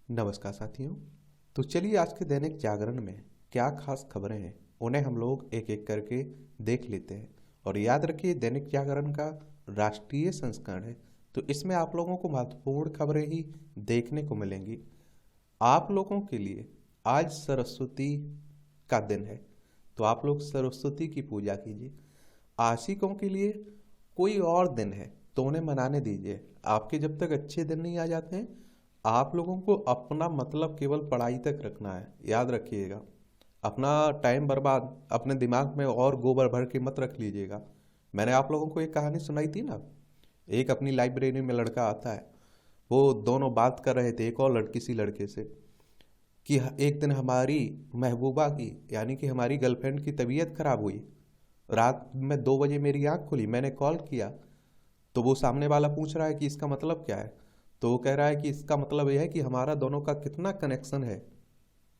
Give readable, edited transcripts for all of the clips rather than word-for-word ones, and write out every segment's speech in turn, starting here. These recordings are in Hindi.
नमस्कार साथियों। तो चलिए आज के दैनिक जागरण में क्या खास खबरें हैं उन्हें हम लोग एक एक करके देख लेते हैं। और याद रखिए दैनिक जागरण का राष्ट्रीय संस्करण है, तो इसमें आप लोगों को महत्वपूर्ण खबरें ही देखने को मिलेंगी। आप लोगों के लिए आज सरस्वती का दिन है, तो आप लोग सरस्वती की पूजा कीजिए। आशिकों के लिए कोई और दिन है तो उन्हें मनाने दीजिए। आपके जब तक अच्छे दिन नहीं आ जाते हैं, आप लोगों को अपना मतलब केवल पढ़ाई तक रखना है, याद रखिएगा। अपना टाइम बर्बाद अपने दिमाग में और गोबर भर के मत रख लीजिएगा। मैंने आप लोगों को एक कहानी सुनाई थी ना, एक अपनी लाइब्रेरी में लड़का आता है, वो दोनों बात कर रहे थे एक और किसी लड़के से कि एक दिन हमारी महबूबा की यानी कि हमारी गर्लफ्रेंड की तबीयत खराब हुई। रात में 2 बजे मेरी आंख खुली, मैंने कॉल किया तो वो सामने वाला पूछ रहा है कि इसका मतलब क्या है। तो वो कह रहा है कि इसका मतलब यह है कि हमारा दोनों का कितना कनेक्शन है।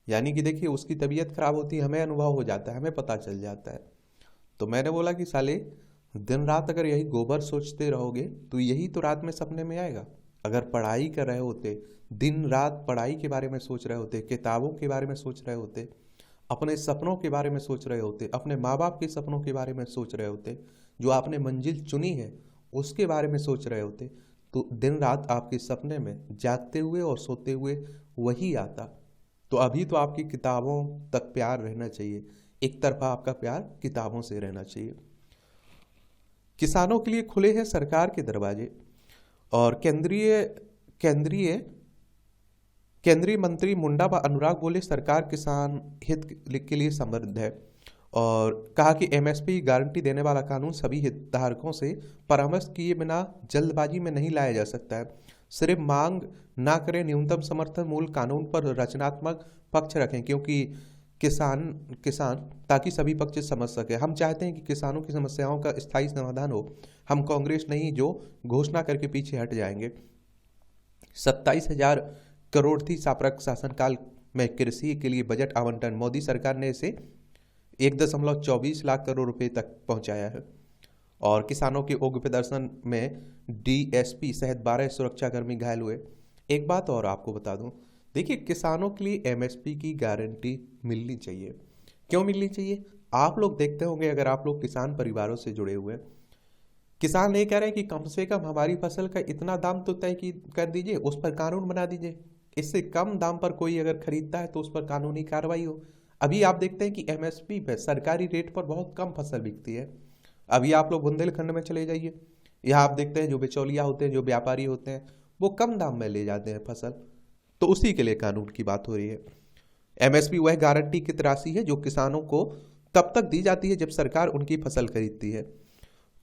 यानी कि देखिए उसकी तबीयत खराब होती है, हमें अनुभव हो जाता है, हमें पता चल जाता है। तो मैंने बोला कि साले, दिन रात अगर यही गोबर सोचते रहोगे तो यही तो रात में सपने में आएगा। अगर पढ़ाई कर रहे होते, दिन रात पढ़ाई के बारे में सोच रहे होते, किताबों के बारे में सोच रहे होते, अपने सपनों के बारे में सोच रहे होते, अपने माँ बाप के सपनों के बारे में सोच रहे होते, जो आपने मंजिल चुनी है उसके बारे में सोच रहे होते, तो दिन रात आपके सपने में जागते हुए और सोते हुए वही आता। तो अभी तो आपकी किताबों तक प्यार रहना चाहिए, एक तरफा आपका प्यार किताबों से रहना चाहिए। किसानों के लिए खुले हैं सरकार के दरवाजे। और केंद्रीय केंद्रीय मंत्री मुंडा व अनुराग बोले सरकार किसान हित के लिए समृद्ध है। और कहा कि एमएसपी गारंटी देने वाला कानून सभी हितधारकों से परामर्श किए बिना जल्दबाजी में नहीं लाया जा सकता है। सिर्फ मांग ना करें, न्यूनतम समर्थन मूल्य कानून पर रचनात्मक पक्ष रखें, क्योंकि किसान किसान ताकि सभी पक्ष समझ सके। हम चाहते हैं कि किसानों की समस्याओं का स्थायी समाधान हो। हम कांग्रेस नहीं जो घोषणा करके पीछे हट जाएंगे। 27,000 करोड़ थी सापरक शासनकाल में कृषि के लिए बजट आवंटन, मोदी सरकार ने इसे 1.24 लाख करोड़ रुपए तक पहुंचाया है। और किसानों के उग्र प्रदर्शन में डीएसपी सहित 12 सुरक्षाकर्मी घायल हुए। एक बात और आपको बता दूं, देखिए किसानों के लिए एमएसपी की गारंटी मिलनी चाहिए। क्यों मिलनी चाहिए? आप लोग देखते होंगे, अगर आप लोग किसान परिवारों से जुड़े हुए हैं, किसान ये कह रहे हैं कि कम से कम हमारी फसल का इतना दाम तो तय की कर दीजिए, उस पर कानून बना दीजिए। इससे कम दाम पर कोई अगर खरीदता है तो उस पर कानूनी कार्रवाई हो। अभी आप देखते हैं कि एमएसपी पे सरकारी रेट पर बहुत कम फसल बिकती है। अभी आप लोग बुंदेलखंड में चले जाइए, यहाँ आप देखते हैं जो बिचौलिया होते हैं, जो व्यापारी होते हैं, वो कम दाम में ले जाते हैं फसल। तो उसी के लिए कानून की बात हो रही है। एमएसपी वह गारंटी की राशि है जो किसानों को तब तक दी जाती है जब सरकार उनकी फसल खरीदती है।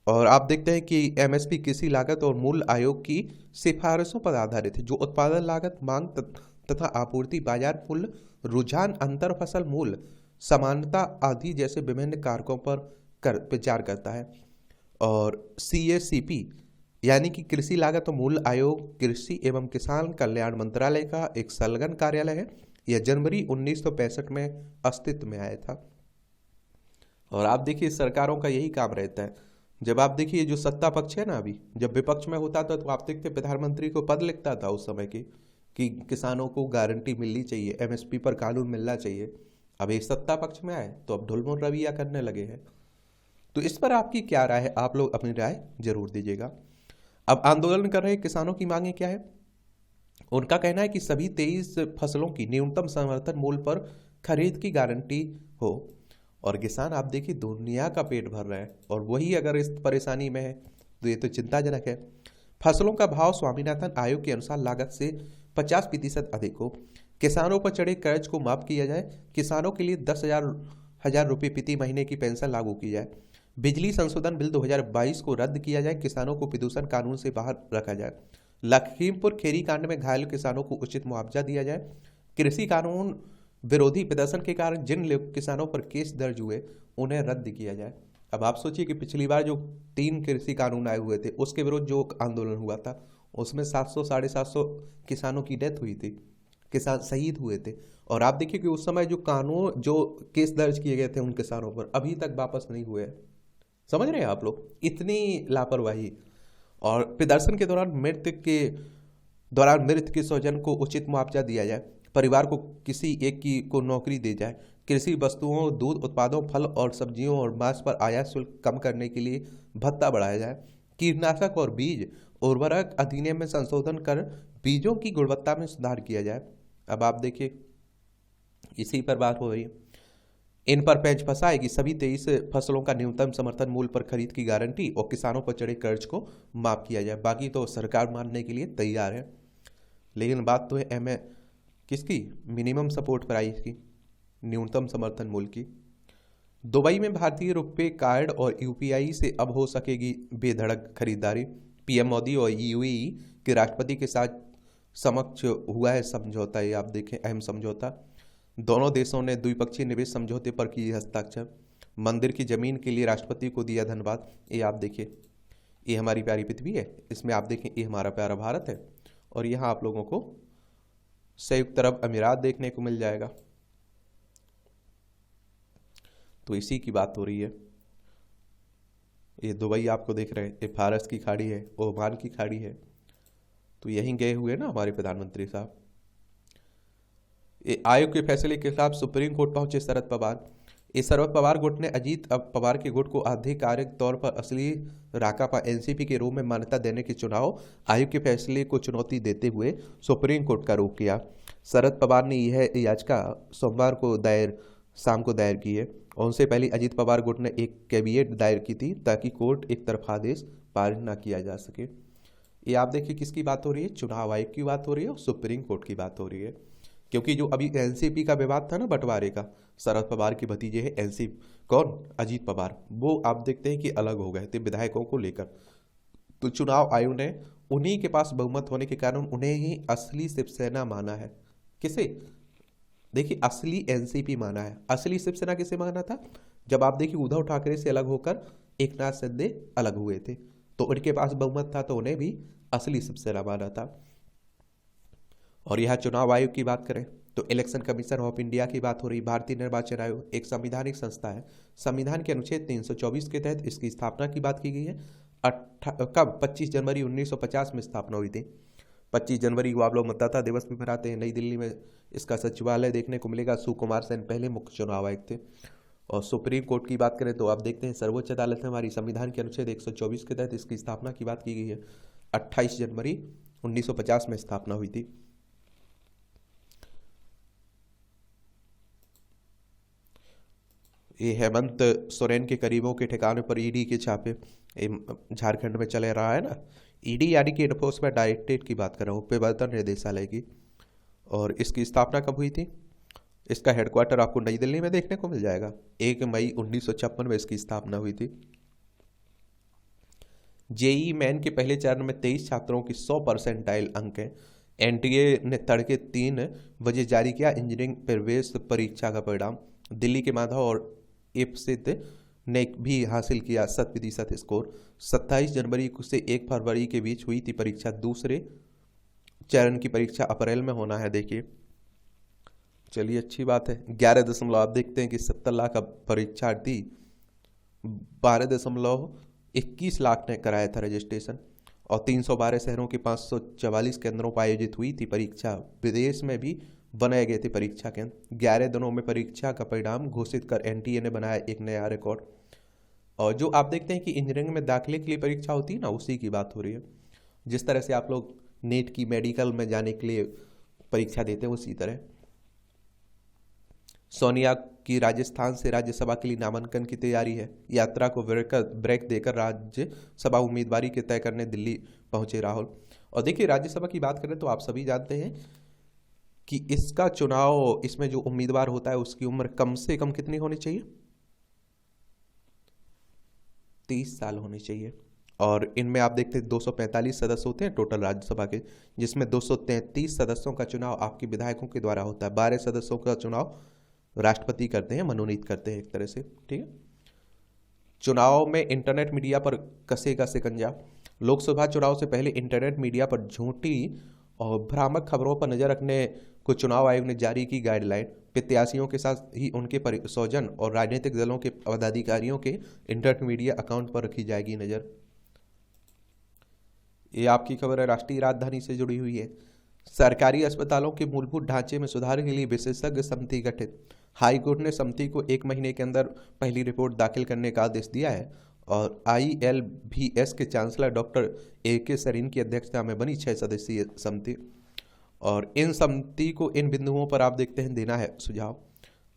और आप देखते हैं कि एमएसपी कृषि लागत और मूल्य आयोग की सिफारिशों पर आधारित है, जो उत्पादन लागत, मांग तथा आपूर्ति, बाजार मूल्य, रुझान, अंतर फसल मूल्य, समानता आदि जैसे विभिन्न कारकों पर विचार करता है। और सीएसीपी यानी कि कृषि लागत और मूल्य आयोग कृषि एवं किसान कल्याण मंत्रालय का एक संलग्न कार्यालय है। यह जनवरी 1965 में अस्तित्व में आया था। और आप देखिए सरकारों का यही काम रहता है। जब आप देखिए जो सत्ता पक्ष है ना, अभी जब विपक्ष में होता था तो आप देखते प्रधानमंत्री को पद लिखता था उस समय के कि किसानों को गारंटी मिलनी चाहिए, एमएसपी पर कानून मिलना चाहिए। अब ये सत्ता पक्ष में आए तो अब ढुलमुल रवैया करने लगे हैं। तो इस पर आपकी क्या राय है? आप लोग अपनी राय जरूर दीजिएगा। अब आंदोलन कर रहे किसानों की मांगे क्या है? उनका कहना है कि सभी 23 फसलों की न्यूनतम समर्थन मूल्य पर खरीद की गारंटी हो। और किसान आप देखिए दुनिया का पेट भर रहे हैं और वही अगर इस परेशानी में है तो ये तो चिंताजनक है। फसलों का भाव स्वामीनाथन आयोग के अनुसार लागत से 50% अधिक हो। किसानों पर चढ़े कर्ज को माफ किया जाए। किसानों के लिए 10,000 रुपये प्रति महीने की पेंशन लागू की जाए। बिजली संशोधन बिल 2022 को रद्द किया जाए। किसानों को प्रदूषण कानून से बाहर रखा जाए। लखीमपुर खेरी कांड में घायल किसानों को उचित मुआवजा दिया जाए। कृषि कानून विरोधी प्रदर्शन के कारण जिन किसानों पर केस दर्ज हुए उन्हें रद्द किया जाए। अब आप सोचिए कि पिछली बार जो 3 कृषि कानून आए हुए थे उसके विरुद्ध जो आंदोलन हुआ था उसमें 700 750 किसानों की डेथ हुई थी, किसान शहीद हुए थे। और आप देखिए कि उस समय जो कानून जो केस दर्ज किए गए थे उन किसानों पर अभी तक वापस नहीं हुए। समझ रहे हैं आप लोग? इतनी लापरवाही। और प्रदर्शन के दौरान मृत्यु के दौरान मृत के स्वजन को उचित मुआवजा दिया जाए, परिवार को किसी एक की को नौकरी दी जाए, कृषि वस्तुओं, दूध उत्पादों, फल और सब्जियों और मांस पर आयात शुल्क कम करने के लिए भत्ता बढ़ाया जाए, कीटनाशक और बीज उर्वरक अधिनियम में संशोधन कर बीजों की गुणवत्ता में सुधार किया जाए। अब आप देखिए इसी पर बात हो रही है। इन पर पेंच फंसाएगी, सभी 23 फसलों का न्यूनतम समर्थन मूल्य पर खरीद की गारंटी और किसानों पर चढ़े कर्ज को माफ किया जाए। बाकी तो सरकार मानने के लिए तैयार है, लेकिन बात तो है किसकी, मिनिमम सपोर्ट प्राइस की, न्यूनतम समर्थन मूल्य की। दुबई में भारतीय रुपए कार्ड और यूपीआई से अब हो सकेगी बेधड़क खरीदारी। पीएम मोदी और यूएई के राष्ट्रपति के साथ समक्ष हुआ है समझौता। ये आप देखें अहम समझौता, दोनों देशों ने द्विपक्षीय निवेश समझौते पर किए हस्ताक्षर। मंदिर की जमीन के लिए राष्ट्रपति को दिया धन्यवाद। ये आप देखिए, ये हमारी प्यारी पृथ्वी है, इसमें आप देखें ये हमारा प्यारा भारत है, और यहाँ आप लोगों को संयुक्त अरब अमीरात देखने को मिल जाएगा। तो इसी की बात हो रही है। ये दुबई आपको देख रहे हैं, ये फारस की खाड़ी है, ओमान की खाड़ी है, तो यहीं गए हुए ना हमारे प्रधानमंत्री साहब। ये आयोग के फैसले के खिलाफ सुप्रीम कोर्ट पहुंचे शरद पवार। ये शरद पवार गुट ने अजीत अब पवार के गुट को आधिकारिक तौर पर असली राकापा एनसीपी के रूप में मान्यता देने के चुनाव आयोग के फैसले को चुनौती देते हुए सुप्रीम कोर्ट का रुख किया। शरद पवार ने यह याचिका सोमवार को शाम को दायर की है, और उनसे पहले अजीत पवार गुट ने एक कैविएट दायर की थी ताकि कोर्ट एक तरफा आदेश पारित न किया जा सके। ये आप देखिए किसकी बात हो रही है, चुनाव आयोग की बात हो रही है और सुप्रीम कोर्ट की बात हो रही है। क्योंकि जो अभी एनसीपी का विवाद था ना बंटवारे का, शरद पवार के भतीजे हैं एनसीपी, कौन, अजीत पवार, वो आप देखते हैं कि अलग हो गए थे विधायकों को लेकर। तो चुनाव आयोग ने उन्हीं के पास बहुमत होने के कारण उन्हें ही असली शिवसेना माना है। किसे, देखिए असली एनसीपी माना है। असली शिवसेना किसे माना था, जब आप देखिए उद्धव ठाकरे से अलग होकर एकनाथ शिंदे अलग हुए थे, तो उनके पास बहुमत था, तो उन्हें भी असली शिवसेना माना था। और यहाँ चुनाव आयोग की बात करें तो इलेक्शन कमीशन ऑफ इंडिया की बात हो रही। भारतीय निर्वाचन आयोग एक संवैधानिक संस्था है। संविधान के अनुच्छेद 324 के तहत इसकी स्थापना की बात की गई है। कब, 25 जनवरी 1950 में स्थापना हुई थी। 25 जनवरी को आप लोग मतदाता दिवस भी मनाते हैं। नई दिल्ली में इसका सचिवालय देखने को मिलेगा। सुकुमार सेन पहले मुख्य चुनाव आयुक्त थे। और सुप्रीम कोर्ट की बात करें तो आप देखते हैं सर्वोच्च अदालत में हमारी संविधान के अनुच्छेद 124 के तहत इसकी स्थापना की बात की गई है। 28 जनवरी 1950 में स्थापना हुई थी। ये हेमंत सोरेन के करीबों के ठिकाने पर ईडी के छापे झारखंड में चले रहा है ना। ईडी यानी कि एनफोर्समेंट डायरेक्टरेट की बात कर रहा हूँ, प्रवर्तन निदेशालय की। और इसकी स्थापना कब हुई थी, इसका हेडक्वार्टर आपको नई दिल्ली में देखने को मिल जाएगा। 1 मई 1956 में इसकी स्थापना हुई थी। जेई मेन के पहले चरण में 23 छात्रों की 100% अंक हैं। एनटीए ने तड़के 3 बजे जारी किया इंजीनियरिंग प्रवेश परीक्षा का परिणाम। दिल्ली के माधव और इप्सित ने भी हासिल किया 100% स्कोर। 27 जनवरी से 1 फरवरी के बीच हुई थी परीक्षा। दूसरे चरण की परीक्षा अप्रैल में होना है। देखिए चलिए अच्छी बात है। 11 आप देखते हैं कि 70 लाख परीक्षार्थी 12.21 लाख ने कराया था रजिस्ट्रेशन। और 312 शहरों के 544 केंद्रों पर आयोजित हुई थी परीक्षा। विदेश में भी बनाए गए थे परीक्षा केंद्र। 11 दिनों में परीक्षा का परिणाम घोषित कर एनटीए ने बनाया एक नया रिकॉर्ड। और जो आप देखते हैं कि इंजीनियरिंग में दाखिले के लिए परीक्षा होती है ना, उसी की बात हो रही है। जिस तरह से आप लोग नीट की मेडिकल में जाने के लिए परीक्षा देते हैं, उसी तरह। सोनिया की राजस्थान से राज्यसभा के लिए नामांकन की तैयारी है। यात्रा को ब्रेक देकर राज्यसभा उम्मीदवारी के तय करने दिल्ली पहुंचे राहुल। और देखिए राज्यसभा की बात करें तो आप सभी जानते हैं कि इसका चुनाव, इसमें जो उम्मीदवार होता है उसकी उम्र कम से कम कितनी होनी चाहिए, 30 साल होनी चाहिए। और इनमें आप देखते हैं 245 सदस्य होते हैं टोटल राज्यसभा के, जिसमें 233 सदस्यों का चुनाव आपके विधायकों के द्वारा होता है। 12 सदस्यों का चुनाव राष्ट्रपति करते हैं, मनोनीत करते हैं एक तरह से, ठीक है। चुनाव में इंटरनेट मीडिया पर कसेगा शिकंजा। लोकसभा चुनाव से पहले इंटरनेट मीडिया पर झूठी और भ्रामक खबरों पर नजर रखने को चुनाव आयोग ने जारी की गाइडलाइन। प्रत्याशियों के साथ ही उनके स्वजन और राजनीतिक दलों के पदाधिकारियों के इंटरनेट मीडिया अकाउंट पर रखी जाएगी नजर। ये आपकी खबर है राष्ट्रीय राजधानी से जुड़ी हुई है। सरकारी अस्पतालों के मूलभूत ढांचे में सुधार के लिए विशेषज्ञ समिति गठित। हाई कोर्ट ने समिति को 1 महीने के अंदर पहली रिपोर्ट दाखिल करने का आदेश दिया है। और ILBS के चांसलर डॉक्टर AK सरीन की अध्यक्षता में बनी 6 सदस्यीय समिति, और इन समिति को इन बिंदुओं पर आप देखते हैं देना है सुझाव।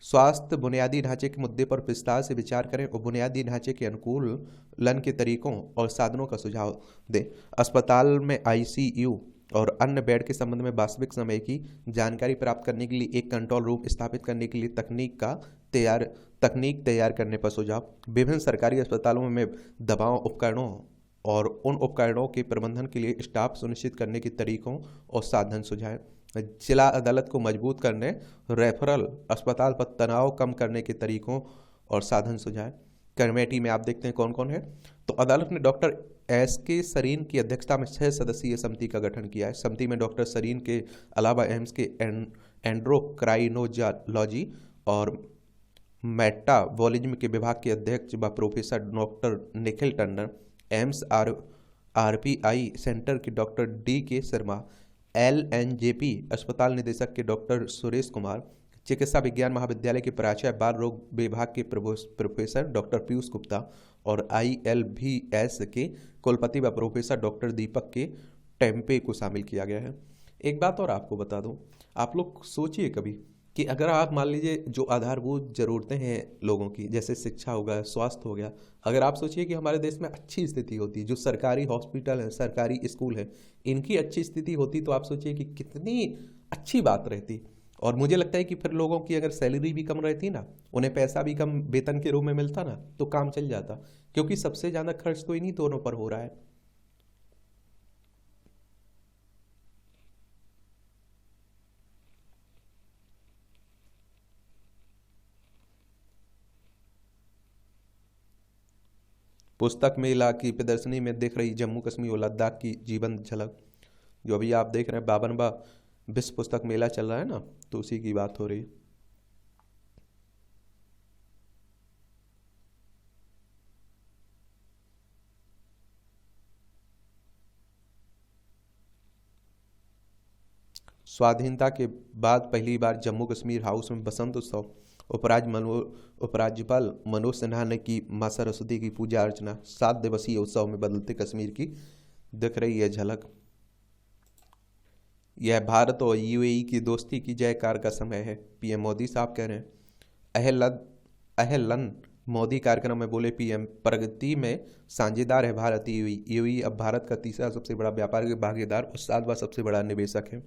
स्वास्थ्य बुनियादी ढांचे के मुद्दे पर विस्तार से विचार करें और बुनियादी ढांचे के अनुकूलन के तरीकों और साधनों का सुझाव दें। अस्पताल में ICU और अन्य बेड के संबंध में वास्तविक समय की जानकारी प्राप्त करने के लिए एक कंट्रोल रूम स्थापित करने के लिए तकनीक तैयार करने पर सुझाव। विभिन्न सरकारी अस्पतालों में दवाओं, उपकरणों और उन उपकरणों के प्रबंधन के लिए स्टाफ सुनिश्चित करने के तरीकों और साधन सुझाएं। जिला अदालत को मजबूत करने, रेफरल अस्पताल पर तनाव कम करने के तरीकों और साधन सुझाएं। कमेटी में आप देखते हैं कौन कौन है। तो अदालत ने डॉक्टर SK सरीन की अध्यक्षता में 6 सदस्यीय समिति का गठन किया है। समिति में डॉक्टर सरीन के अलावा एम्स के एंड्रोक्राइनोलॉजी और मेटाबॉलिज्म के विभाग के अध्यक्ष व professor doctor Nikhil Tandon, AIIMS RPI centre के डॉक्टर DK शर्मा, LNJP अस्पताल निदेशक के डॉक्टर सुरेश कुमार, चिकित्सा विज्ञान महाविद्यालय के प्राचार्य बाल रोग विभाग के प्रोफेसर डॉक्टर पीयूष गुप्ता और ILBS के कुलपति व प्रोफेसर डॉक्टर दीपक के टेम्पे को शामिल किया गया है। एक बात और आपको बता दूं, आप लोग सोचिए कभी कि अगर आप मान लीजिए जो आधारभूत ज़रूरतें हैं लोगों की, जैसे शिक्षा हो गया, स्वास्थ्य हो गया, अगर आप सोचिए कि हमारे देश में अच्छी स्थिति होती, जो सरकारी हॉस्पिटल है, सरकारी स्कूल है, इनकी अच्छी स्थिति होती, तो आप सोचिए कि कितनी अच्छी बात रहती। और मुझे लगता है कि फिर लोगों की अगर सैलरी भी कम रहती ना, उन्हें पैसा भी कम वेतन के रूप में मिलता ना, तो काम चल जाता, क्योंकि सबसे ज़्यादा खर्च तो इन्हीं दोनों पर हो रहा है। पुस्तक मेला की प्रदर्शनी में दिख रही जम्मू कश्मीर और लद्दाख की जीवंत झलक। जो अभी आप देख रहे हैं 52वां विश्व पुस्तक मेला चल रहा है ना, तो उसी की बात हो रही है। स्वाधीनता के बाद पहली बार जम्मू कश्मीर हाउस में बसंत उत्सव। उपराज्यपाल मनोज सिन्हा ने की मां सरस्वती की पूजा अर्चना। 7 दिवसीय उत्सव में बदलते कश्मीर की दिख रही है झलक। यह भारत और UAE की दोस्ती की जयकार का समय है, PM मोदी साहब कह रहे हैं। अहलन मोदी कार्यक्रम में बोले PM, प्रगति में साझेदार है भारत। UAE अब भारत का तीसरा सबसे बड़ा व्यापारिक भागीदार और 7वां सबसे बड़ा निवेशक है।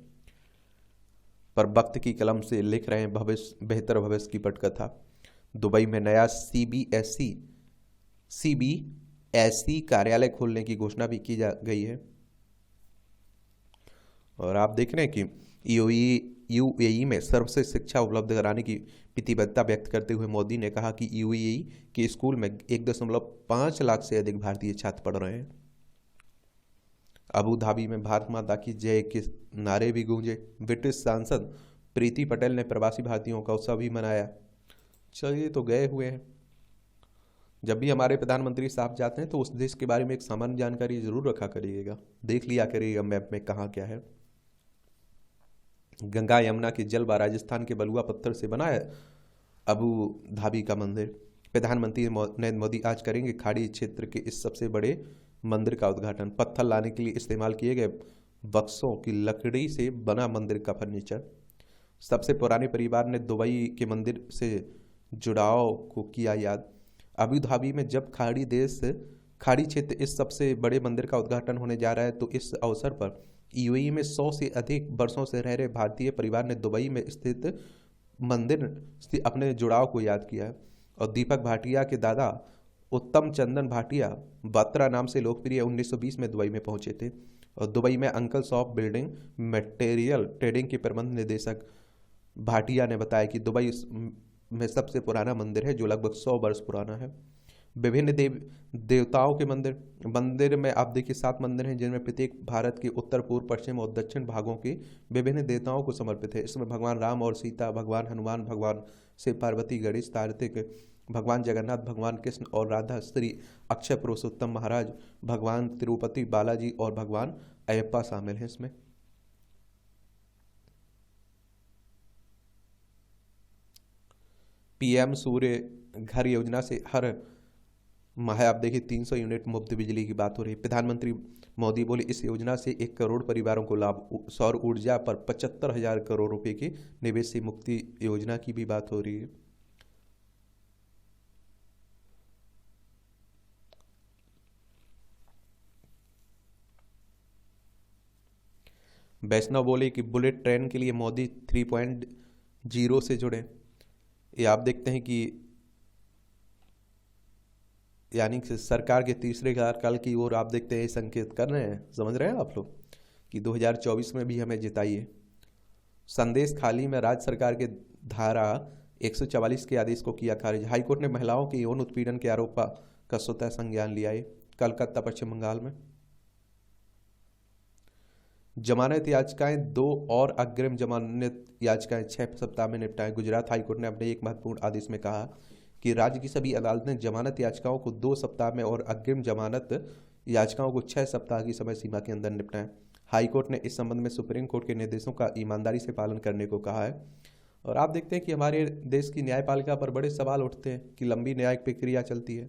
पर वक्त की कलम से लिख रहे हैं बेहतर भविष्य की पटकथा। दुबई में नया CBSE कार्यालय खोलने की घोषणा भी की जा गई है। और आप देख रहे हैं कि UAE में सर्वश्रेष्ठ शिक्षा उपलब्ध कराने की प्रतिबद्धता व्यक्त करते हुए मोदी ने कहा कि UAE के स्कूल में 1.5 लाख से अधिक भारतीय छात्र पढ़ रहे हैं। अबू धाबी में भारत माता की जय के नारे भी गूंजे। ब्रिटिश सांसद प्रीति पटेल ने प्रवासी भारतीयों का उत्सव भी मनाया। चलिए, तो गए हुए हैं। जब भी हमारे प्रधानमंत्री साहब जाते हैं तो उस देश के बारे में एक सामान्य जानकारी जरूर रखा करिएगा, देख लिया करिएगा मैप में कहाँ क्या है। गंगा यमुना के जल व राजस्थान के बलुआ पत्थर से बना है अबू धाबी का मंदिर। प्रधानमंत्री नरेंद्र मोदी आज करेंगे खाड़ी क्षेत्र के इस सबसे बड़े मंदिर का उद्घाटन। पत्थर लाने के लिए इस्तेमाल किए गए बक्सों की लकड़ी से बना मंदिर का फर्नीचर। सबसे पुराने परिवार ने दुबई के मंदिर से जुड़ाव को किया याद। अबू धाबी में जब खाड़ी क्षेत्र इस सबसे बड़े मंदिर का उद्घाटन होने जा रहा है, तो इस अवसर पर UAE में 100 से अधिक वर्षों से रह रहे भारतीय परिवार ने दुबई में स्थित मंदिर से अपने जुड़ाव को याद किया है। और दीपक भाटिया के दादा उत्तम चंदन भाटिया बात्रा नाम से लोकप्रिय 1920 में दुबई में पहुंचे थे। और दुबई में uncles of building material trading के प्रबंध निदेशक भाटिया ने बताया कि दुबई में सबसे पुराना मंदिर है जो लगभग 100 वर्ष पुराना है। विभिन्न देवताओं के मंदिर में आप देखिए 7 मंदिर हैं, जिनमें प्रत्येक भारत के उत्तर, पूर्व, पश्चिम और दक्षिण भागों के विभिन्न देवताओं को समर्पित है। इसमें भगवान राम और सीता, भगवान हनुमान, भगवान शिव, पार्वती, गणेश, कार्तिक, भगवान जगन्नाथ, भगवान कृष्ण और राधा, श्री अक्षय पुरुषोत्तम महाराज, भगवान तिरुपति बालाजी और भगवान अयप्पा शामिल हैं इसमें। पीएम सूर्य घर योजना से हर माह आप देखिए 300 यूनिट मुफ्त बिजली की बात हो रही है। प्रधानमंत्री मोदी बोले इस योजना से 1 करोड़ परिवारों को लाभ। सौर ऊर्जा पर 75,000 करोड़ रुपए के निवेश से मुक्ति योजना की भी बात हो रही है। वैष्णव बोले कि बुलेट ट्रेन के लिए मोदी 3.0 से जुड़े। ये आप देखते हैं कि यानी कि सरकार के तीसरे कार्यकाल की ओर आप देखते हैं संकेत कर रहे हैं। समझ रहे हैं आप लोग कि 2024 में भी हमें जिताइए। संदेश खाली में राज्य सरकार के धारा 144 के आदेश को किया खारिज। हाईकोर्ट ने महिलाओं के यौन उत्पीड़न के आरोप का स्वतः संज्ञान लिया है। कलकत्ता पश्चिम बंगाल में जमानत याचिकाएं 2 और अग्रिम जमानत याचिकाएं 6 सप्ताह में निपटाएं। गुजरात हाईकोर्ट ने अपने एक महत्वपूर्ण आदेश में कहा कि राज्य की सभी अदालतें जमानत याचिकाओं को 2 सप्ताह में और अग्रिम जमानत याचिकाओं को 6 सप्ताह की समय सीमा के अंदर निपटाएं। हाईकोर्ट ने इस संबंध में सुप्रीम कोर्ट के निर्देशों का ईमानदारी से पालन करने को कहा है। और आप देखते हैं कि हमारे देश की न्यायपालिका पर बड़े सवाल उठते हैं कि लंबी न्यायिक प्रक्रिया चलती है।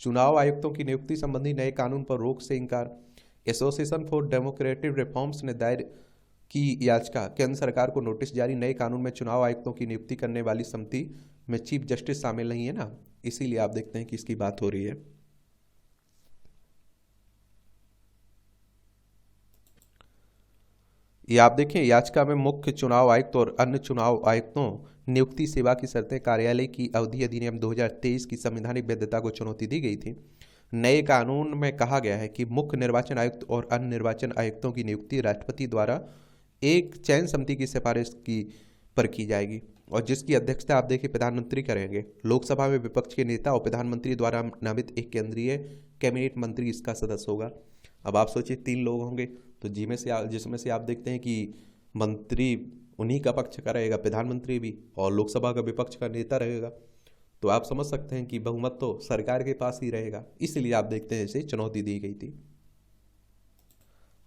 चुनाव आयुक्तों की नियुक्ति संबंधी नए कानून पर रोक से इनकार। एसोसिएशन फॉर डेमोक्रेटिक रिफॉर्म्स ने दायर की याचिका। केंद्र सरकार को नोटिस जारी। नए कानून में चुनाव आयुक्तों की नियुक्ति करने वाली समिति में चीफ जस्टिस शामिल नहीं है ना, इसीलिए आप देखते हैं कि इसकी बात हो रही है। ये आप देखें याचिका में मुख्य चुनाव आयुक्त और अन्य चुनाव आयुक्तों नियुक्ति सेवा की शर्तें कार्यालय की अवधि अधिनियम 2023 की संवैधानिक वैधता को चुनौती दी गई थी। नए कानून में कहा गया है कि मुख्य निर्वाचन आयुक्त और अन्य निर्वाचन आयुक्तों की नियुक्ति राष्ट्रपति द्वारा एक चयन समिति की सिफारिश पर की जाएगी और जिसकी अध्यक्षता आप देखिए प्रधानमंत्री करेंगे। लोकसभा में विपक्ष के नेता और प्रधानमंत्री द्वारा नामित एक केंद्रीय कैबिनेट मंत्री इसका सदस्य होगा। अब आप सोचिए 3 लोग होंगे तो जिसमें से आप देखते हैं कि मंत्री उन्हीं का पक्ष का रहेगा, प्रधानमंत्री भी, और लोकसभा का विपक्ष का नेता रहेगा। तो आप समझ सकते हैं कि बहुमत तो सरकार के पास ही रहेगा, इसलिए आप देखते हैं इसे चुनौती दी गई थी।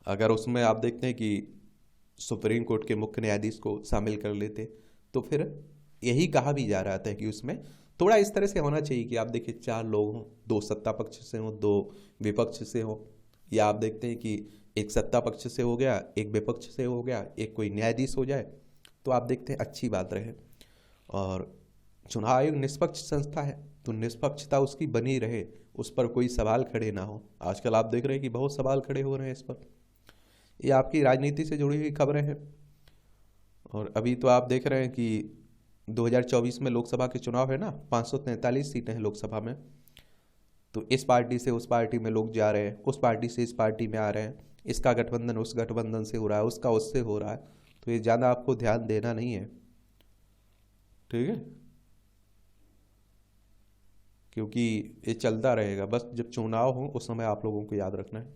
अगर उसमें आप देखते हैं कि सुप्रीम कोर्ट के मुख्य न्यायाधीश को शामिल कर लेते तो फिर यही कहा भी जा रहा था कि उसमें थोड़ा इस तरह से होना चाहिए कि आप देखिए 4 लोग हों, 2 सत्ता पक्ष से हों, 2 विपक्ष से हों, या आप देखते हैं कि एक सत्ता पक्ष से हो गया, एक विपक्ष से हो गया, एक कोई न्यायाधीश हो जाए, तो आप देखते हैं अच्छी बात रहे। और चुनाव आयोग निष्पक्ष संस्था है तो निष्पक्षता उसकी बनी रहे, उस पर कोई सवाल खड़े ना हो। आजकल आप देख रहे हैं कि बहुत सवाल खड़े हो रहे हैं इस पर। ये आपकी राजनीति से जुड़ी हुई खबरें हैं। और अभी तो आप देख रहे हैं कि 2024 में लोकसभा के चुनाव है ना, 543 सीटें हैं लोकसभा में। तो इस पार्टी से उस पार्टी में लोग जा रहे हैं, उस पार्टी से इस पार्टी में आ रहे हैं, इसका गठबंधन उस गठबंधन से हो रहा है, उसका उससे हो रहा है। तो ये ज़्यादा आपको ध्यान देना नहीं है, ठीक है, क्योंकि ये चलता रहेगा। बस जब चुनाव हो उस समय आप लोगों को याद रखना है।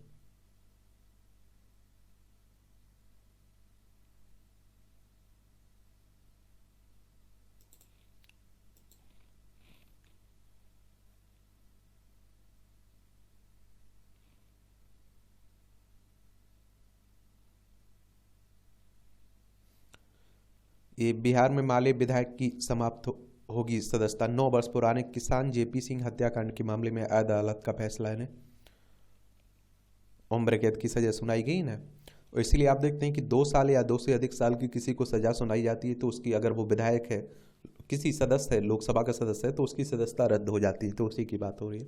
ये बिहार में माले विधायक की समाप्त होगी सदस्यता। 9 वर्ष पुराने किसान जेपी सिंह हत्याकांड के मामले में अदालत का फैसला है, उम्र कैद की सजा सुनाई गई ना। और इसलिए आप देखते हैं कि 2 साल या 2 से अधिक साल की किसी को सजा सुनाई जाती है तो उसकी, अगर वो विधायक है, किसी सदस्य है, लोकसभा का सदस्य है, तो उसकी सदस्यता रद्द हो जाती है। तो उसी की बात हो रही है।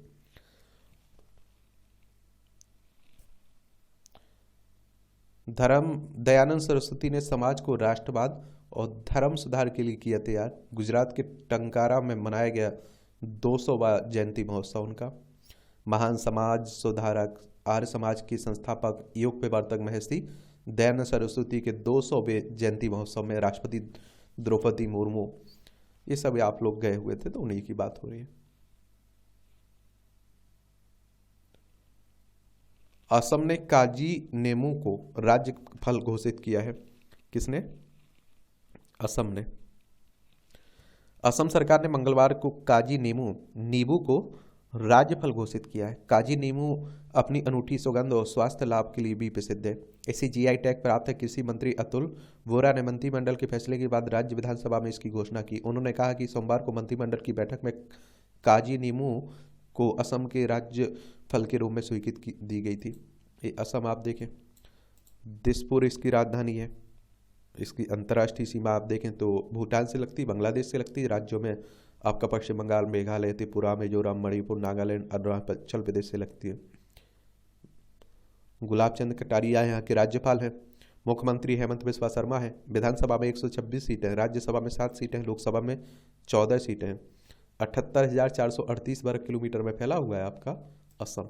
धर्म दयानंद सरस्वती ने समाज को राष्ट्रवाद और धर्म सुधार के लिए किया तैयार। गुजरात के टंकारा में मनाया गया 200वां जयंती महोत्सव उनका। महान समाज सुधारक, आर्य समाज के संस्थापक, योग प्रवर्तक महर्षि दयानंद सरस्वती के 200वें जयंती महोत्सव में राष्ट्रपति द्रौपदी मुर्मू, ये सब आप लोग गए हुए थे, तो उन्हीं की बात हो रही है। असम ने काजी नेमू को राज्य फल घोषित किया है। किसने? असम ने। असम सरकार ने मंगलवार को काजी नींबू को राज्य फल घोषित किया है। काजी नींबू अपनी अनूठी सुगंध और स्वास्थ्य लाभ के लिए भी प्रसिद्ध है। इसी जीआई टैग प्राप्त है। कृषि मंत्री अतुल वोरा ने मंत्रिमंडल के फैसले के बाद राज्य विधानसभा में इसकी घोषणा की। उन्होंने कहा कि सोमवार को मंत्रिमंडल की बैठक में काजी नींबू को असम के राज्य फल के रूप में स्वीकृति दी गई थी। ये असम आप देखें, दिसपुर इसकी राजधानी है। इसकी अंतर्राष्ट्रीय सीमा आप देखें तो भूटान से लगती, बांग्लादेश से लगती। राज्यों में आपका पश्चिम बंगाल, मेघालय, त्रिपुरा, मिजोरम, मणिपुर, नागालैंड, अरुणाचल प्रदेश से लगती है। गुलाब चंद कटारिया यहाँ के राज्यपाल हैं। मुख्यमंत्री हेमंत बिस्वा शर्मा है। विधानसभा में 126 सीटें हैं, राज्यसभा में 7 सीटें हैं, लोकसभा में 14 सीटें हैं। 78,438 वर्ग किलोमीटर में फैला हुआ है आपका असम।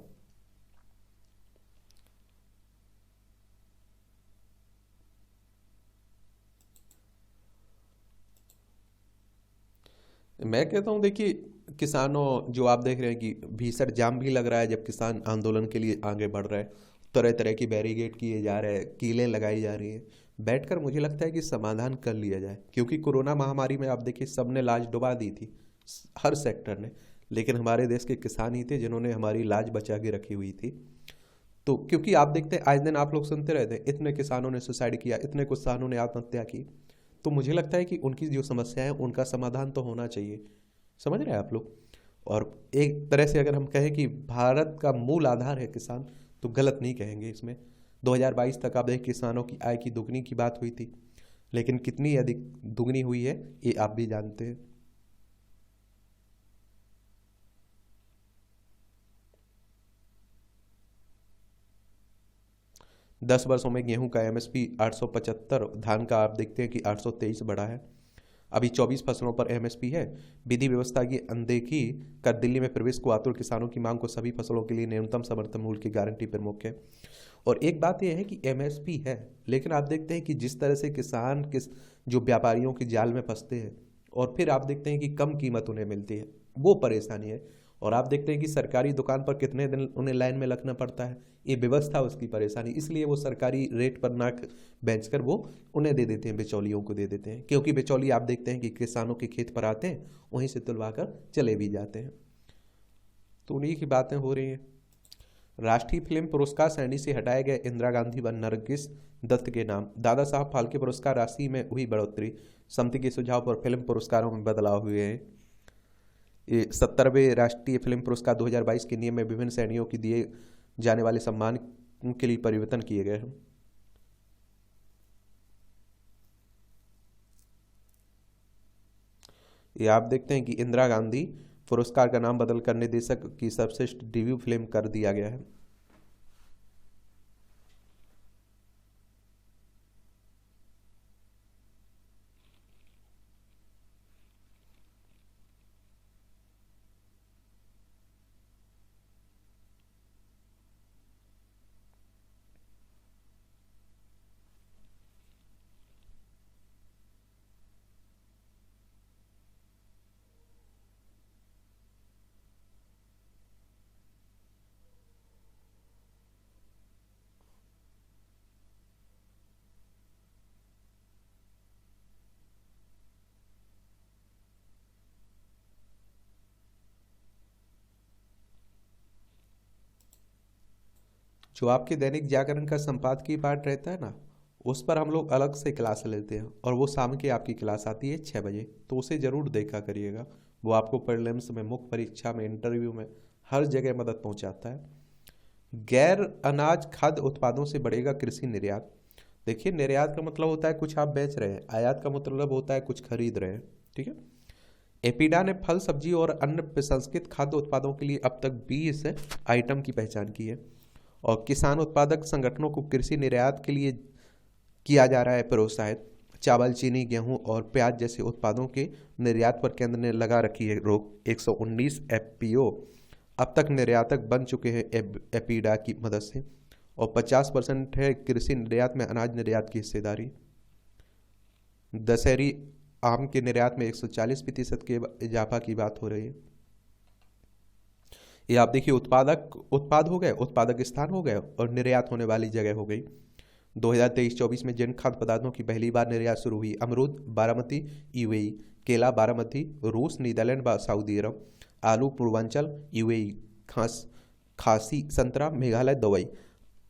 मैं कहता हूँ देखिए, किसानों जो आप देख रहे हैं कि भीषण जाम भी लग रहा है जब किसान आंदोलन के लिए आगे बढ़ रहे हैं। तरह तरह की बैरिकेड किए जा रहे हैं, कीलें लगाई जा रही हैं। बैठकर मुझे लगता है कि समाधान कर लिया जाए, क्योंकि कोरोना महामारी में आप देखिए सबने लाज डुबा दी थी, हर सेक्टर ने। लेकिन हमारे देश के किसान ही थे जिन्होंने हमारी लाज बचा के रखी हुई थी। तो क्योंकि आप देखते हैं आए दिन आप लोग सुनते रहते हैं, इतने किसानों ने सुसाइड किया, इतने किसानों ने आत्महत्या की। तो मुझे लगता है कि उनकी जो समस्या है उनका समाधान तो होना चाहिए। समझ रहे हैं आप लोग। और एक तरह से अगर हम कहें कि भारत का मूल आधार है किसान, तो गलत नहीं कहेंगे इसमें। 2022 तक आप देख किसानों की आय की दुगनी की बात हुई थी, लेकिन कितनी अधिक दुगनी हुई है ये आप भी जानते हैं। 10 वर्षों में गेहूं का एमएसपी 875, धान का आप देखते हैं कि 823 बढ़ा है। अभी 24 फसलों पर एमएसपी है। विधि व्यवस्था की अनदेखी कर दिल्ली में प्रवेश को आतुर किसानों की मांग को सभी फसलों के लिए न्यूनतम समर्थन मूल्य की गारंटी प्रमुख है। और एक बात यह है कि एमएसपी है, लेकिन आप देखते हैं कि जिस तरह से किसान किस जो व्यापारियों के जाल में फंसते हैं और फिर आप देखते हैं कि कम कीमत उन्हें मिलती है, वो परेशानी है। और आप देखते हैं कि सरकारी दुकान पर कितने दिन उन्हें लाइन में लगना पड़ता है, ये व्यवस्था उसकी परेशानी। इसलिए वो सरकारी रेट पर ना बेच कर वो उन्हें दे देते हैं, बिचौलियों को दे देते हैं। क्योंकि बिचौली आप देखते हैं कि किसानों के खेत पर आते हैं, वहीं से तुलवा कर चले भी जाते हैं। तो उन्हीं की बातें हो रही हैं। राष्ट्रीय फिल्म पुरस्कार श्रेणी से हटाए गए इंदिरा गांधी व नरगिस दत्त के नाम। दादा साहब फाल्के पुरस्कार राशि में हुई बढ़ोतरी। समिति के सुझाव पर फिल्म पुरस्कारों में बदलाव हुए हैं। ये 70वें राष्ट्रीय फिल्म पुरस्कार 2022 के नियम में विभिन्न श्रेणियों की दिए जाने वाले सम्मान के लिए परिवर्तन किए गए हैं। ये आप देखते हैं कि इंदिरा गांधी पुरस्कार का नाम बदलकर निर्देशक की सर्वश्रेष्ठ डेब्यू फिल्म कर दिया गया है। जो आपके दैनिक जागरण का संपादकीय पाठ रहता है ना, उस पर हम लोग अलग से क्लास लेते हैं, और वो शाम की आपकी क्लास आती है 6 बजे। तो उसे ज़रूर देखा करिएगा। वो आपको प्रीलिम्स में, मुख्य परीक्षा में, इंटरव्यू में, हर जगह मदद पहुंचाता है। गैर अनाज खाद्य उत्पादों से बढ़ेगा कृषि निर्यात। देखिए, निर्यात का मतलब होता है कुछ आप बेच रहे हैं, आयात का मतलब होता है कुछ खरीद रहे हैं। ठीक है। एपीडा ने फल, सब्जी और अन्य प्रसंस्कृत खाद्य उत्पादों के लिए अब तक 20 आइटम की पहचान की है। और किसान उत्पादक संगठनों को कृषि निर्यात के लिए किया जा रहा है प्रोत्साहित। चावल, चीनी, गेहूं और प्याज जैसे उत्पादों के निर्यात पर केंद्र ने लगा रखी है रोक। 119 एफपीओ अब तक निर्यातक बन चुके हैं एपीडा की मदद से, और 50% है कृषि निर्यात में अनाज निर्यात की हिस्सेदारी। दशहरी आम के निर्यात में 140% के इजाफा की बात हो रही है। ये आप देखिए, उत्पाद हो गए, उत्पादक स्थान हो गए, और निर्यात होने वाली जगह हो गई। 2023-24 में जिन खाद्य पदार्थों की पहली बार निर्यात शुरू हुई: अमरूद बारामती यूएई, केला बारामती, रूस, नीदरलैंड व सऊदी अरब। आलू पूर्वांचल यूएई, खासी संतरा मेघालय दवाई,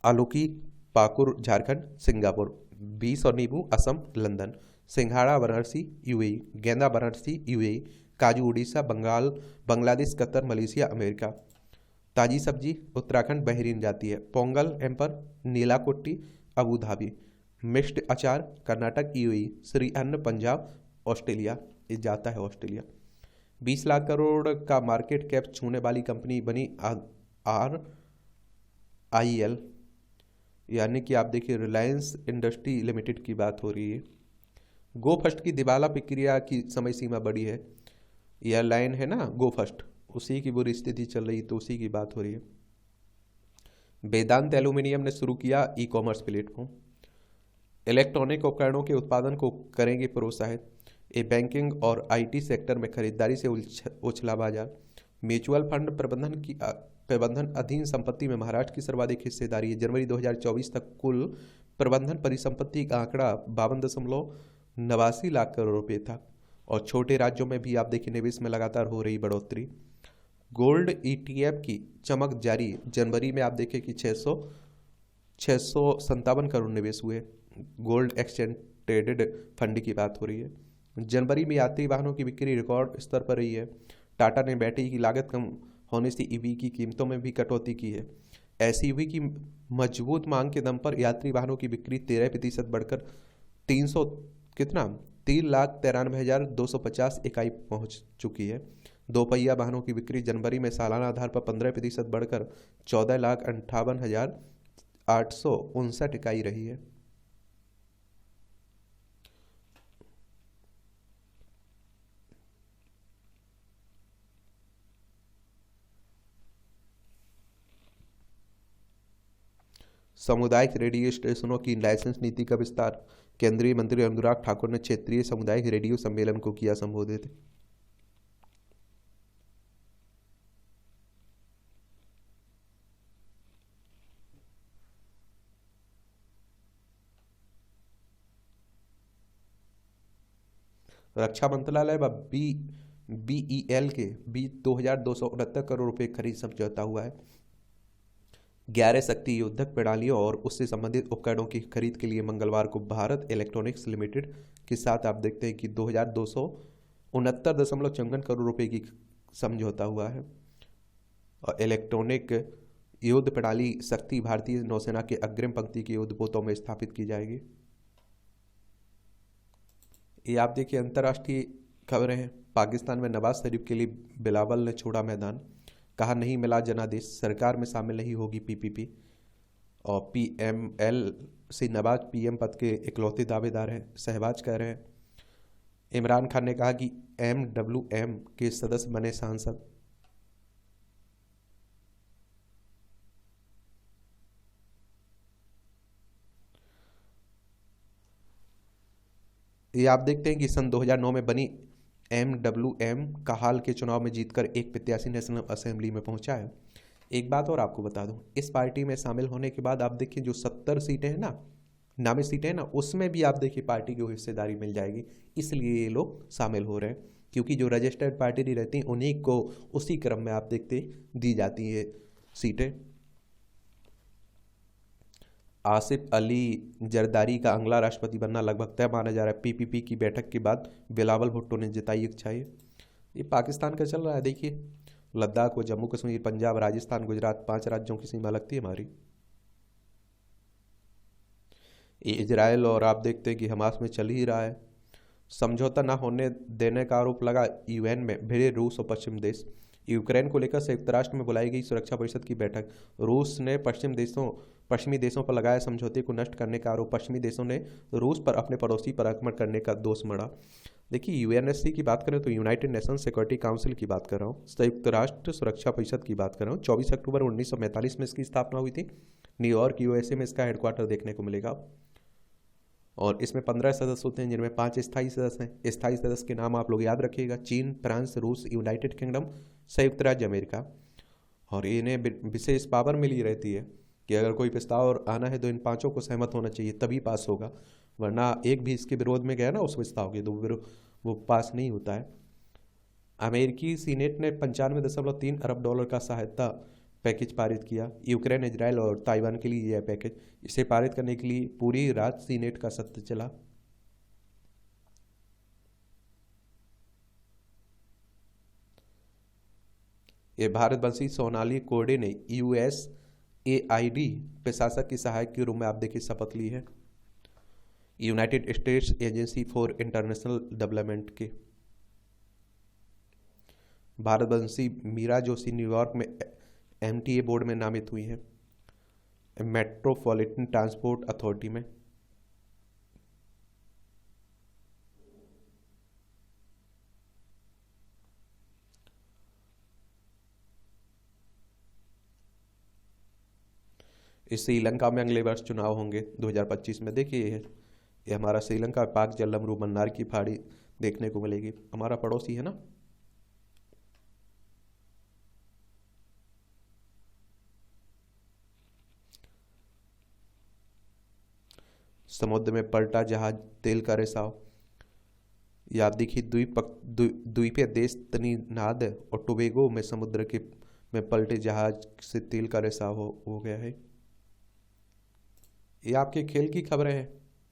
आलू की पाकुर झारखंड, सिंगापुर। बीस और नींबू असम, लंदन। सिंघाड़ा वाराणसी यूएई, गेंदा वाराणसी यूएई, काजू Orissa, Bengal, Bangladesh, Qatar, Malaysia, America. ताजी सब्जी उत्तराखंड, बहरीन जाती है। पोंगल एम्पर, नीलाकुट्टी, अबू धाबी। मिक्स्ड अचार कर्नाटक यूएई, श्री अन्न पंजाब, ऑस्ट्रेलिया। ये जाता है ऑस्ट्रेलिया। 20 लाख करोड़ का मार्केट कैप छूने वाली कंपनी बनी RIL, यानी कि आप देखिए रिलायंस इंडस्ट्री लिमिटेड की बात हो रही है। गो फर्स्ट की दिवाला प्रक्रिया की समय सीमा बढ़ी है। एयरलाइन है ना गो फर्स्ट, उसी की बुरी स्थिति चल रही, तो उसी की बात हो रही है। वेदांत एल्यूमिनियम ने शुरू किया ई-कॉमर्स प्लेटफॉर्म। इलेक्ट्रॉनिक उपकरणों के उत्पादन को करेंगे प्रोत्साहित। ये बैंकिंग और IT सेक्टर में खरीदारी से उछला बाजार। म्यूचुअल फंड प्रबंधन अधीन संपत्ति में महाराष्ट्र की सर्वाधिक हिस्सेदारी है। जनवरी 2024 तक कुल प्रबंधन परिसंपत्ति का आंकड़ा 52.89 लाख करोड़ रुपये था। और छोटे राज्यों में भी आप देखिए निवेश में लगातार हो रही बढ़ोतरी। गोल्ड ETF की चमक जारी, जनवरी में आप देखें कि 657 करोड़ निवेश हुए। गोल्ड एक्सचेंज ट्रेडेड फंड की बात हो रही है। जनवरी में यात्री वाहनों की बिक्री रिकॉर्ड स्तर पर रही है। टाटा ने बैटरी की लागत कम होने से EV की कीमतों में भी कटौती की है। SUV की मजबूत मांग के दम पर यात्री वाहनों की बिक्री 13% बढ़कर 3,93,250 इकाई पहुंच चुकी है। दोपहिया वाहनों की बिक्री जनवरी में सालाना आधार पर 15% बढ़कर 14,58,859 इकाई रही है। सामुदायिक रेडियो स्टेशनों की लाइसेंस नीति का विस्तार, केंद्रीय मंत्री अनुराग ठाकुर ने क्षेत्रीय सामुदायिक रेडियो सम्मेलन को किया संबोधित। रक्षा मंत्रालय व BEL के बीच 2,269 करोड़ रुपए खरीद समझौता हुआ है। 11 शक्ति युद्धक प्रणालियों और उससे संबंधित उपकरणों की खरीद के लिए मंगलवार को भारत इलेक्ट्रॉनिक्स लिमिटेड के साथ आप देखते हैं कि 2,269.54 करोड़ रुपए की समझौता हुआ है। और इलेक्ट्रॉनिक युद्ध प्रणाली शक्ति भारतीय नौसेना के अग्रिम पंक्ति के युद्धपोतों में स्थापित की जाएगी। ये आप देखिए अंतर्राष्ट्रीय खबरें हैं। पाकिस्तान में नवाज शरीफ के लिए बिलावल ने छोड़ा मैदान, कहा नहीं मिला जनादेश, सरकार में शामिल नहीं होगी PPP। और PML से नवाज PM पद के इकलौते दावेदार हैं, शहबाज कह रहे हैं। इमरान खान ने कहा कि MWM के सदस्य बने सांसद। ये आप देखते हैं कि सन 2009 में बनी MWM का हाल के चुनाव में जीतकर एक प्रत्याशी नेशनल असेंबली में पहुंचा है। एक बात और आपको बता दूं, इस पार्टी में शामिल होने के बाद आप देखिए जो 70 सीटें हैं ना, नामी सीटें हैं ना, उसमें भी आप देखिए पार्टी को हिस्सेदारी मिल जाएगी। इसलिए ये लोग शामिल हो रहे हैं, क्योंकि जो रजिस्टर्ड पार्टी नहीं रहती उन्हीं को उसी क्रम में आप देखते दी जाती है सीटें। आसिफ अली जरदारी का अगला राष्ट्रपति बनना लगभग तय माना जा रहा है। PPP की बैठक के बाद बिलावल भुट्टो ने जताई इच्छाएं। ये पाकिस्तान का चल रहा है। देखिए लद्दाख व जम्मू कश्मीर, पंजाब, राजस्थान, गुजरात, 5 राज्यों की सीमा लगती है हमारी। ये इजराइल और आप देखते हैं कि हमास में चल ही रहा है। समझौता न होने देने का आरोप लगा UN में, भिड़े रूस और पश्चिम देश। यूक्रेन को लेकर संयुक्त राष्ट्र में बुलाई गई सुरक्षा परिषद की बैठक। रूस ने पश्चिमी देशों पर लगाए समझौते को नष्ट करने का आरोप। पश्चिमी देशों ने रूस पर अपने पड़ोसी पर आक्रमण करने का दोष मढ़ा। देखिए UNSC की बात करें तो यूनाइटेड नेशन सिक्योरिटी काउंसिल की बात कर रहा हूँ, संयुक्त राष्ट्र सुरक्षा परिषद की बात कर रहा हूँ। 24 अक्टूबर 1945 में इसकी स्थापना हुई थी। न्यूयॉर्क USA में इसका हेडक्वार्टर देखने को मिलेगा। और इसमें 15 सदस्य होते हैं, जिनमें 5 स्थायी सदस्य हैं। स्थायी सदस्य के नाम आप लोग याद रखिएगा: चीन, फ्रांस, रूस, यूनाइटेड किंगडम, संयुक्त राज्य अमेरिका। और इन्हें विशेष पावर मिली रहती है कि अगर कोई प्रस्ताव आना है तो इन 5 को सहमत होना चाहिए, तभी पास होगा। वरना एक भी इसके विरोध में गया ना उस प्रस्ताव के, तो वो पास नहीं होता है। अमेरिकी सीनेट ने 95.3 अरब डॉलर का सहायता पैकेज पारित किया। यूक्रेन, इजराइल और ताइवान के लिए यह पैकेज, इसे पारित करने के लिए पूरी रात सीनेट का सत्र चला। ये भारतवंशी सोनाली कोर्डे ने USAID प्रशासक की सहायक के रूप में आप देखिए शपथ ली है, United states agency for international development के। भारतवंशी मीरा जोशी न्यूयॉर्क में MTA बोर्ड में नामित हुई है, मेट्रोपॉलिटन ट्रांसपोर्ट अथॉरिटी में। इस श्रीलंका में अगले वर्ष चुनाव होंगे 2025 में। देखिए ये हमारा श्रीलंका, पाक जलमरू मन्नार की पहाड़ी देखने को मिलेगी, हमारा पड़ोसी है ना। समुद्र में पलटा जहाज, तेल का रिसाव। ये आप देखिए द्वीपीय देश त्रिनिदाद और टोबैगो में समुद्र के में पलटे जहाज से तेल का रिसाव हो गया है। ये आपके खेल की खबरें हैं,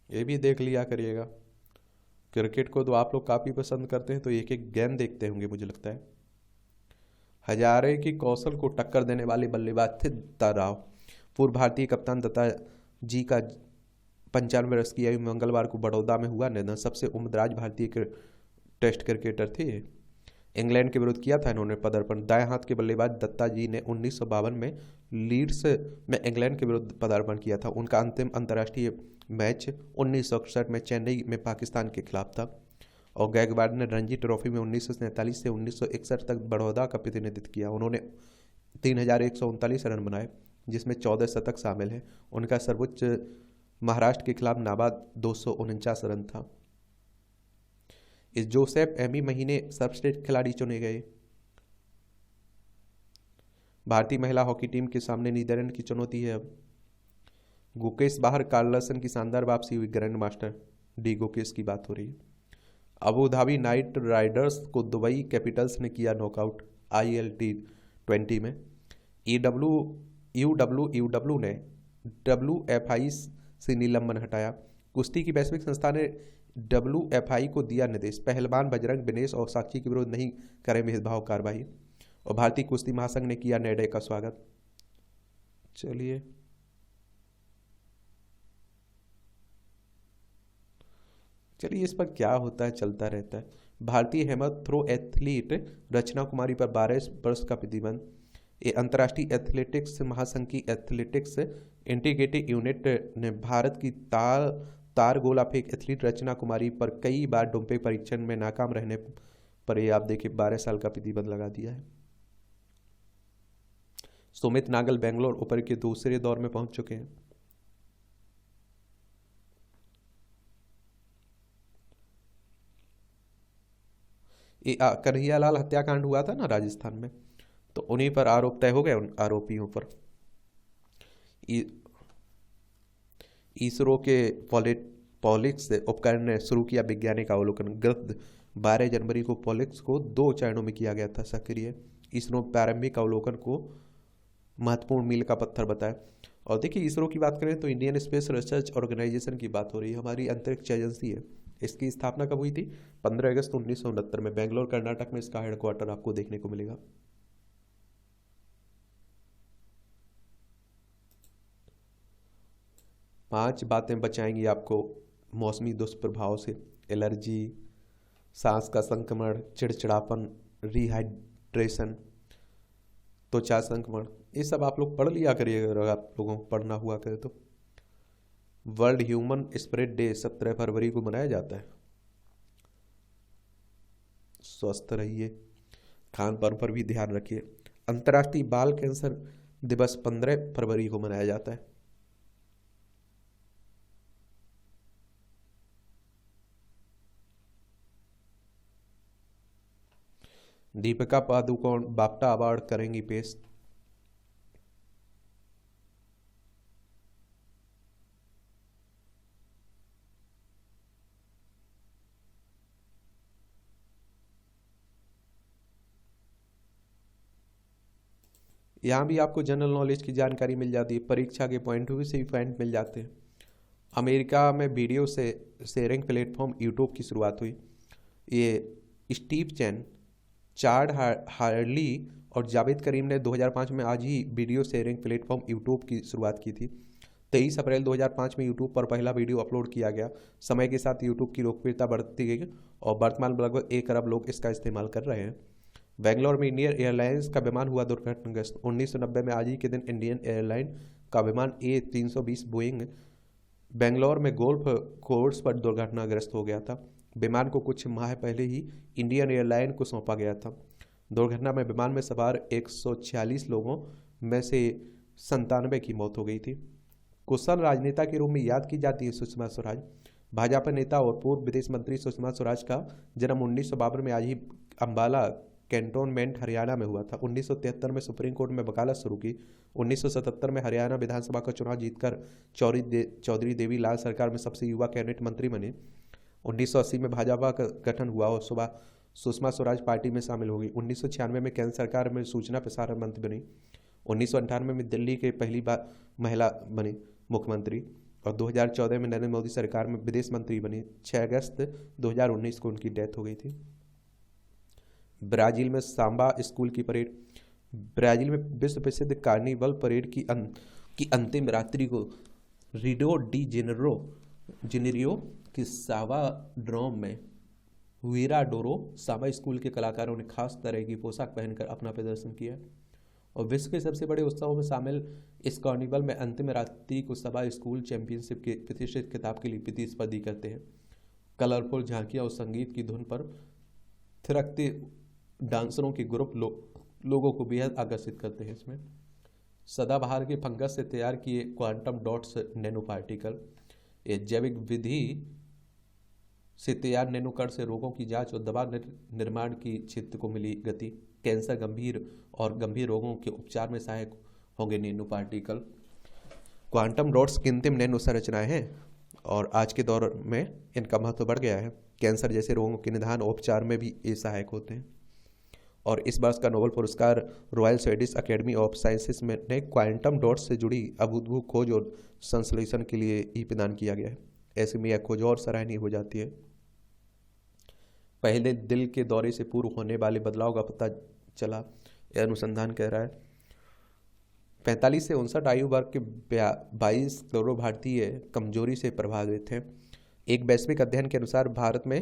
ये भी देख लिया करिएगा। क्रिकेट को तो आप लोग काफ़ी पसंद करते हैं, तो एक एक गेंद देखते होंगे मुझे लगता है। हजारे की कौशल को टक्कर देने वाले बल्लेबाज थे दत्ता राव। पूर्व भारतीय कप्तान दत्ता जी का 95 वर्ष की आयु में मंगलवार को बड़ौदा में हुआ निधन। सबसे उम्रदराज भारतीय टेस्ट क्रिकेटर थे। इंग्लैंड के विरुद्ध किया था इन्होंने पदार्पण। दाएं हाथ के बल्लेबाज दत्ता जी ने 1952 में लीड्स में इंग्लैंड के विरुद्ध पदार्पण किया था। उनका अंतिम अंतर्राष्ट्रीय मैच 1961 में चेन्नई में पाकिस्तान के खिलाफ था। और गायकवाड़ ने रणजी ट्रॉफी में 1947 से 1961 तक बड़ौदा का प्रतिनिधित्व किया। उन्होंने 3139 रन बनाए, जिसमें 14 शतक शामिल हैं। उनका सर्वोच्च महाराष्ट्र के खिलाफ नाबाद 249 रन था। इस जोसेफ एमी महीने सर्वश्रेष्ठ खिलाड़ी चुने गए। भारतीय महिला हॉकी टीम के सामने नीदरलैंड की चुनौती है अब। गुकेश बाहर, कार्लसन की शानदार वापसी हुई। ग्रैंड मास्टर डी गुकेश की बात हो रही है। अबू धाबी नाइट राइडर्स को दुबई कैपिटल्स ने किया नॉकआउट ILT20 में। यूडब्ल्यू ने WFI से निलंबन हटाया। कुश्ती की वैश्विक संस्था ने WFI को दिया निर्देश, पहलवान बजरंग विनेश और साक्षी के विरुद्ध नहीं करें भेदभाव कार्रवाई। और भारतीय कुश्ती महासंघ ने किया निर्णय का स्वागत। चलिए इस पर क्या होता है चलता रहता है। भारतीय हेमत थ्रो एथलीट रचना कुमारी पर 12 वर्ष का प्रतिबंध। ये अंतर्राष्ट्रीय एथलेटिक्स महासंघ की एथलेटिक्स इंटीग्रेटेड यूनिट ने भारत की तार गोला फेंक एथलीट रचना कुमारी पर कई बार डोपिंग परीक्षण में नाकाम रहने पर ये आप देखिए 12 साल का प्रतिबंध लगा दिया है। सुमित नागल बेंगलोर ओपन के दूसरे दौर में पहुंच चुके हैं। कन्हैयालाल हत्याकांड हुआ था ना राजस्थान में, तो उन्हीं पर आरोप तय हो गए। उन आरोपियों पर इसरो के पॉलिक्स उपकरण ने शुरू किया वैज्ञानिक अवलोकन। गत 12 जनवरी को पॉलिक्स को 2 चरणों में किया गया था सक्रिय। इसरो प्रारंभिक अवलोकन को महत्वपूर्ण मील का पत्थर बताया। और देखिए इसरो की बात करें तो इंडियन स्पेस रिसर्च ऑर्गेनाइजेशन की बात हो रही है, हमारी अंतरिक्ष एजेंसी है। इसकी स्थापना कब हुई थी? 15 अगस्त 1969 में बेंगलोर कर्नाटक में इसका हेडक्वार्टर आपको देखने को मिलेगा। पांच बातें बचाएंगी आपको मौसमी दुष्प्रभाव से। एलर्जी, सांस का संक्रमण, चिड़चिड़ापन, रिहाइड्रेशन, त्वचा संक्रमण, ये सब आप लोग पढ़ लिया करिए अगर आप लोगों को पढ़ना हुआ करे तो। वर्ल्ड ह्यूमन स्प्रेड डे 17 फरवरी को मनाया जाता है। स्वस्थ रहिए, खान पान पर भी ध्यान रखिए। अंतर्राष्ट्रीय बाल कैंसर दिवस 15 फरवरी को मनाया जाता है। दीपिका पादुकोण बाफ्टा अवार्ड करेंगी पेश। यहाँ भी आपको जनरल नॉलेज की जानकारी मिल जाती है, परीक्षा के पॉइंट ऑफ व्यू से भी पॉइंट मिल जाते हैं। अमेरिका में वीडियो से शेयरिंग प्लेटफॉर्म यूट्यूब की शुरुआत हुई। ये स्टीव चैन, चार्ड हार्ली और जावेद करीम ने 2005 में आज ही वीडियो शेयरिंग प्लेटफॉर्म यूट्यूब की शुरुआत की थी। 23 अप्रैल 2005 में यूट्यूब पर पहला वीडियो अपलोड किया गया। समय के साथ यूट्यूब की लोकप्रियता बढ़ती गई और वर्तमान में लगभग 1 अरब लोग इसका इस्तेमाल कर रहे हैं। बेंगलोर में इंडियन एयरलाइंस का विमान हुआ दुर्घटनाग्रस्त। 1990 में आज ही के दिन इंडियन एयरलाइन का विमान A320 बोइंग बेंगलोर में गोल्फ कोर्स पर दुर्घटनाग्रस्त हो गया था। विमान को कुछ माह पहले ही इंडियन एयरलाइन को सौंपा गया था। दुर्घटना में विमान में सवार 146 लोगों में से 97 की मौत हो गई थी। कुशल राजनेता के रूप में याद की जाती है सुषमा स्वराज। भाजपा नेता और पूर्व विदेश मंत्री सुषमा स्वराज का जन्म 1952 में आज ही अंबाला कैंटोनमेंट हरियाणा में हुआ था। 1973 में सुप्रीम कोर्ट में वकालत शुरू की। 1977 में हरियाणा विधानसभा का चुनाव जीतकर चौधरी देवी लाल सरकार में सबसे युवा कैबिनेट मंत्री बने। 1980 में भाजपा का गठन हुआ और सुषमा स्वराज पार्टी में शामिल हो गई। 1996 में केंद्र सरकार में सूचना प्रसारण मंत्री बनी। 1998 में दिल्ली के पहली बार महिला बनी मुख्यमंत्री और 2014 में नरेंद्र मोदी सरकार में विदेश मंत्री बनी। 6 अगस्त 2019 को उनकी डेथ हो गई थी। ब्राजील में सांबा स्कूल की परेड। ब्राजील में विश्व प्रसिद्ध कार्निवल परेड की अंतिम रात्रि को रियो डी जेनेरियो की सावा ड्रोम में हुइराडोरो सांबा स्कूल के कलाकारों ने खास तरह की पोशाक पहनकर अपना प्रदर्शन किया और विश्व के सबसे बड़े उत्सवों में शामिल इस कार्निवल में अंतिम रात्रि को सभा स्कूल चैंपियनशिप के प्रतिष्ठित खिताब के लिए प्रतिस्पर्धी करते हैं। कलरफुल झांकियां और संगीत की धुन पर थिरकते डांसरों के ग्रुप लोगों को बेहद आकर्षित करते हैं। इसमें सदाबहार के फंगस से तैयार किए क्वांटम डॉट्स नैनो पार्टिकल, ये जैविक विधि से तैयार नैनोकण से रोगों की जांच और दवा निर्माण की क्षेत्र को मिली गति। कैंसर गंभीर रोगों के उपचार में सहायक होंगे नैनो पार्टिकल। क्वांटम डॉट्स कृत्रिम नैनो संरचनाएं हैं और आज के दौर में इनका महत्व बढ़ गया है। कैंसर जैसे रोगों के निदान और उपचार में भी ये सहायक होते हैं। और इस वर्ष का नोबेल पुरस्कार royal Swedish academy of sciences में ने क्वांटम डॉट्स से जुड़ी अभूतपूर्व खोज और संश्लेषण के लिए ही प्रदान किया गया है। ऐसे में यह खोज और सराहनीय हो जाती है। पहले दिल के दौरे से पूर्व होने वाले बदलाव का पता चला, यह अनुसंधान कह रहा है। 45 से 59 आयु वर्ग के 22 करोड़ भारतीय कमजोरी से प्रभावित हैं। एक वैश्विक अध्ययन के अनुसार भारत में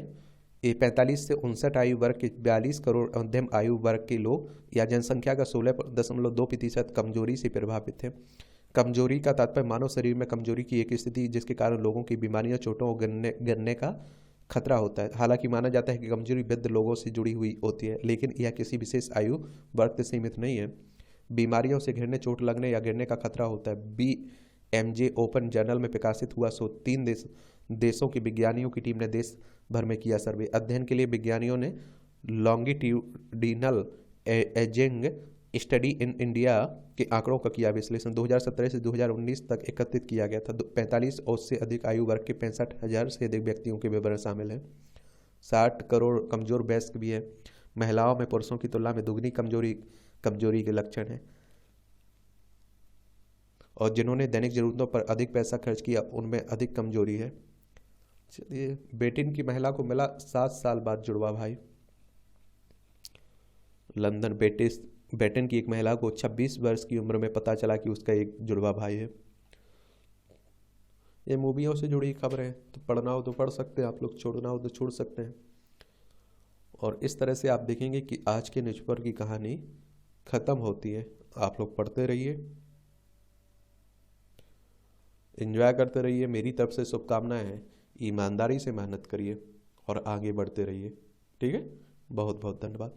45 से 59 आयु वर्ग के 42 करोड़ मध्यम आयु वर्ग के लोग या जनसंख्या का 16.2% कमजोरी से प्रभावित है। कमजोरी का तात्पर्य मानव शरीर में कमजोरी की एक स्थिति जिसके कारण लोगों की बीमारियां, चोटों और गिरने का खतरा होता है। हालांकि माना जाता है कि कमजोरी वृद्ध लोगों से जुड़ी हुई होती है, लेकिन यह किसी विशेष आयु वर्ग से सीमित नहीं है। बीमारियों से गिरने, चोट लगने या गिरने का खतरा होता है। BMJ ओपन जर्नल में प्रकाशित हुआ 103 देशों के विज्ञानियों की टीम ने देश भर में किया सर्वे। अध्ययन के लिए विज्ञानियों ने longitudinal ageing study in India के आंकड़ों का किया विश्लेषण। 2017 से 2019 तक एकत्रित किया गया था। 45 और से अधिक आयु वर्ग के 65,000 से अधिक व्यक्तियों के विवरण शामिल हैं। 60 करोड़ कमजोर वयस्क भी है। महिलाओं में पुरुषों की तुलना में दुगनी कमजोरी के लक्षण हैं और जिन्होंने दैनिक जरूरतों पर अधिक पैसा खर्च किया उनमें अधिक कमजोरी है। चलिए, ब्रिटेन की महिला को मिला 7 साल बाद जुड़वा भाई। लंदन ब्रिटेन की एक महिला को 26 वर्ष की उम्र में पता चला कि उसका एक जुड़वा भाई है। ये मूवियों से जुड़ी खबर है, तो पढ़ना हो तो पढ़ सकते हैं आप लोग, छोड़ना हो तो छोड़ सकते हैं। और इस तरह से आप देखेंगे कि आज के न्यूज़पेपर की कहानी खत्म होती है। आप लोग पढ़ते रहिए, एंजॉय करते रहिए। मेरी तरफ से शुभकामनाएं हैं। ईमानदारी से मेहनत करिए और आगे बढ़ते रहिए। ठीक है, बहुत बहुत धन्यवाद।